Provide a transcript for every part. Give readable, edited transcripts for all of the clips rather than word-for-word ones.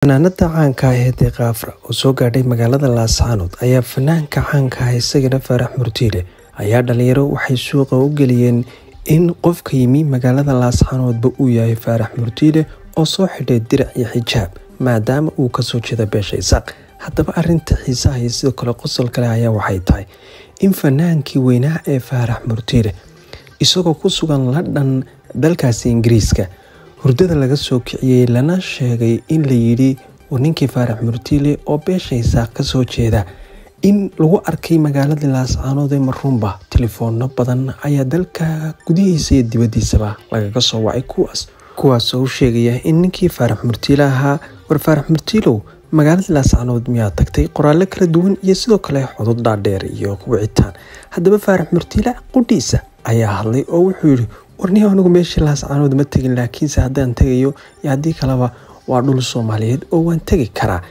Fanaanada caanka ah ee Deeqa Afra oo soo gaadhay magaalada Laascaanood ayaa fanaanka caanka ah isagana Faarax Murtiile ayaa dhalinyaro waxay suuqa u geliyeen in qofka yimi magaalada Laascaanoodba uu yahay Faarax Murtiile oo soo xidhay dirac iyo xijaab maadaama uu ka soo jeedo beesha Isaaq. Haddaba arrinta xiisaha iyo sidoo kale qosol kale ayaa waxay tahay in fanaankii weynaa ee Faarax Murtiile isagoo ku sugan London dalkaasi Ingiriiska hurdada laga soo kiciyay lana sheegay in la yiri ninkii Faarax Murtiile oo beesha Isaaq ka soo jeeda in lagu arkay magaalada Laascaanood ee marxuumba. Telefoonno badan ayaa dalka gudihiisa iyo dibadiisaba lagaga soo wacay kuwaas oo sheegaya in ninkii Faarax Murtiile ahaa war Faarax Murtiilow magaalada Laascaanood miyaa tagtay, qoraallo kala duwan iyo sidoo kale xudud dhaadheer iyo wicitaan. Haddaba Faarax Murtiile qudhiisa ayaa hadlay oo wuxuu yiri warniyo anigu meeshii Laascaanood ma tagin, laakiinse haddaan tagayo iyo haddii kaleba waa dhul Soomaaliyeed oo waan tagi karaa.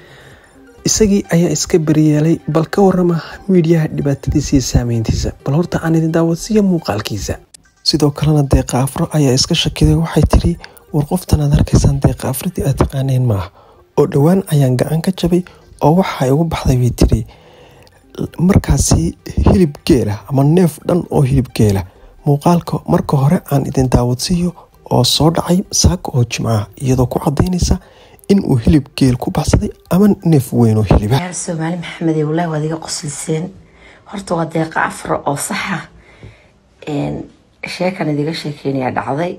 Isagii ayaa iska bariyeelay, bal ka warrama miidiyaha dhibaatadiisa iyo saameyntiisa. Bal horta aan idin daawadsiiyo muuqaalkiisa. Sidoo kalena Deeqa Afra ayaa iska shakiday, waxay tiri war qoftan aad arkaysaan Deeqa Afradii aad taqaaneen maaha oo dhowaan ayaan gacan ka jabay oo waxa ay ugu baxday bay tiri markaasi hilib geela ama neef dhan oo hilib geela. Muuqaalka marka hore aan idin daawadsiiyo oo soo dhacay saaka oo Jimcaha iyadoo ku cadeynaysa in uu hilib geel ku baxsaday ama neef weyn oo hilib ah. Soomaali Maxamed walaal wadiga qosliseen horta waa Deeqa Afra oo saxa sheekan idiga sheekeynaya dhacday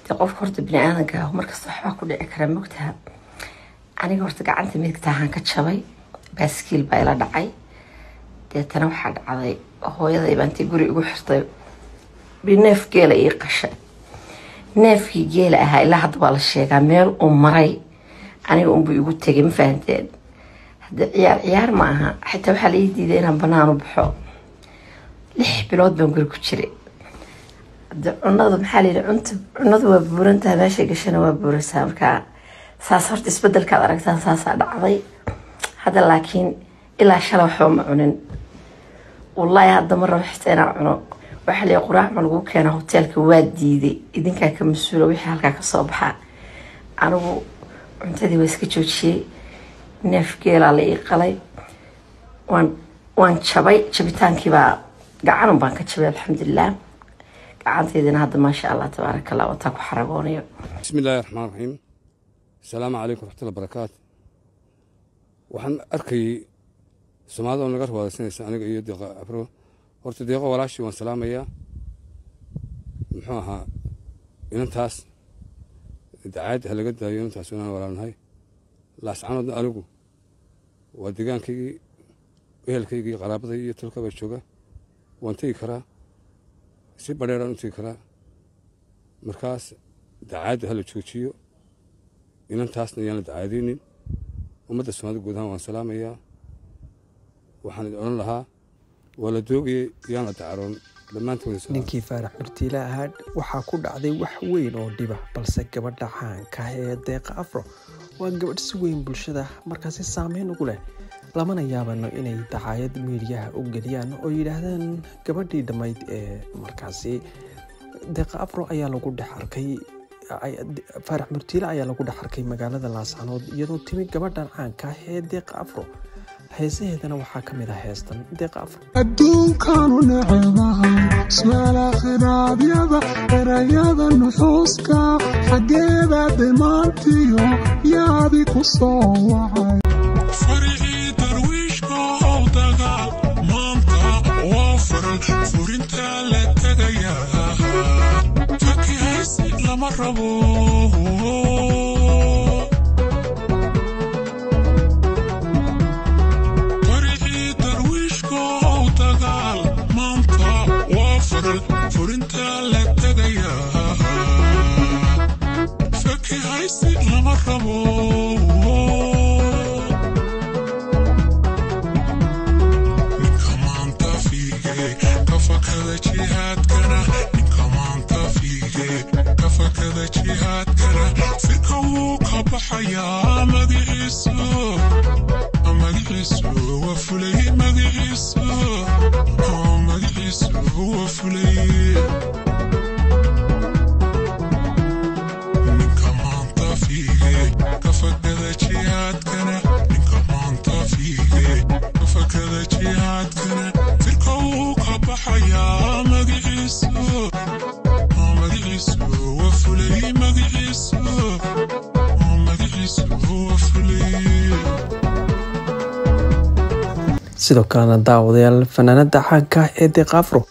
qofka horta bini aadanka markasta waxba ku dhici kara mogtaha. Aniga horta gacanta midigta aan ka jabay baaskiil baa ila dhacay deetana waxaa dhacday hooyaday baan intii guri ugu xirtay neef geela ii qashay. neefkii geela ahaa ilaa hadda waa la sheegaa meel uu maray aniga unbuu igu tegay, ma fahanteen. hadda ciyaar ma aha, xitaa waxaa la ii diiday inaan banaan u baxo. 6 bilood baan guri ku jiray. hadda cunada maxaa la yidhi cunadu waa buurantaha, meesha gashana waa buurasaa. markaa saas horta isbedelkaad aragtaan saasaa dhacday. hadda laakiin ilaa shalay waxba ma cunin wallaahi. hadda ma rabo xitaa inaan cuno. waxa la quraac ma lagu keeno hoteelka waa diiday, idinkaa ka mas'uula wixii halkaa ka soo baxaa. anigu cuntadii waa iska joojiyey. neef geelaa la ii qalay, waan jabay. jabitaankii baa gacanun baan ka jabay alxamdulilah. gacanteydina hadda maasha allah tabaaraka allah wataa ku xaragoonayo. bismillaahi raxmaan raxiim. asalaamu calaykum waraxmatullahi wabarakaatu. waxaan arkayay Soomaalida oo naga rawaadaysanaysa aniga iyo Deeqa Afra. horta Deeqa walaashii waan salaamayaa. muxuu ahaa inantaas dacaad laga daayo inantaas inaan walaalnahay. Laascaanood anigu waa deegaankaygii ehelkaygii qaraabadayda iyo tolkaba jooga. waan tegi karaa si badheeraan u tegi karaa. markaas dacaad hala joojiyo inantaasna ayaan la dacaadaynin. ummadda Soomaalida guud ahaan waan salaamayaa. waxaan idin odhan lahaa waa la doogayay yaan la dacaroon dhammaantood. ninkii Faarax Murtiile ahaa waxaa ku dhacday wax weyn oo dhiba, balse gabadha caanka ah ee Deeqa Afra waa gabadh si weyn bulshada markaasi saameyn ugu leh. lamana yaabano inay dacaayad miidiyaha u geliyaan oo yidhaahdaan gabadhii dhammayd ee markaasi Deeqa Afra ayaa lagu dhex arkay. Faarax Murtiile ayaa lagu dhex arkay magaalada Laascaanood iyadoo timi gabadhan caanka ah ee Deeqa Afra. heesaheedana waxaa ka mid ah heestan Deeqa Afra. adduunkaanu naceebahay ismaala khiraabyada erayada nuxuuska xaggeeda dhimaantiyo yaadi ku soo wacay. farixii darwiishka oo dagaal maanta waa faral furinta la tagayaa. fakihaysi lama rabo. furinta la tagayaa. fakihaysi lama rabo. ninka maanta fiige ka fakada jihaadkana. ninka maanta fiige ka fakada jihaadkana. firka wuu ka baxayaa magaciisu waa fulay. magaciisu waa fulay. ninka maanta fiige ka fakada sidoo kalena daawadayaal fanaanada caanka ah ee Deeq Afro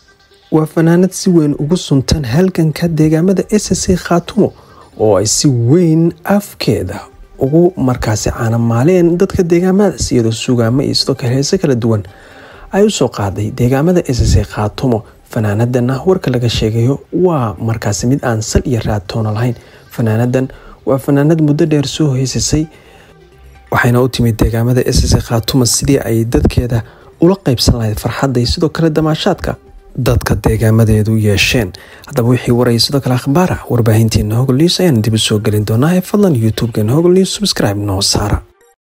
waa fanaanad si weyn ugu suntan halganka deegaamada SSC Khaatumo oo ay si weyn afkeeda ugu markaasi caanamaaleen dadka deegaamadaas iyadoo suugaamo iyo sidoo kale heeso kala duwan ay u soo qaaday deegaamada SSC Khaatumo. fanaanadana warka laga sheegayo waa markaasi mid aan sal iyo raad toona lahayn. fanaanadan waa fanaanad muddo dheer soo heysisay waxayna u timid deegaamada SSC Khaatumo sidii ay dadkeeda ula qaybsan lahayd farxadda iyo sidoo kale damaashaadka dadka deegaamadeedu yeesheen. haddaba wixii warayay sidoo kale akhbaara warbaahinteena Hogol News ayaan dib u soo gelin doonaa. fadlan YouTube-keena Hogol News subscribe noo saara.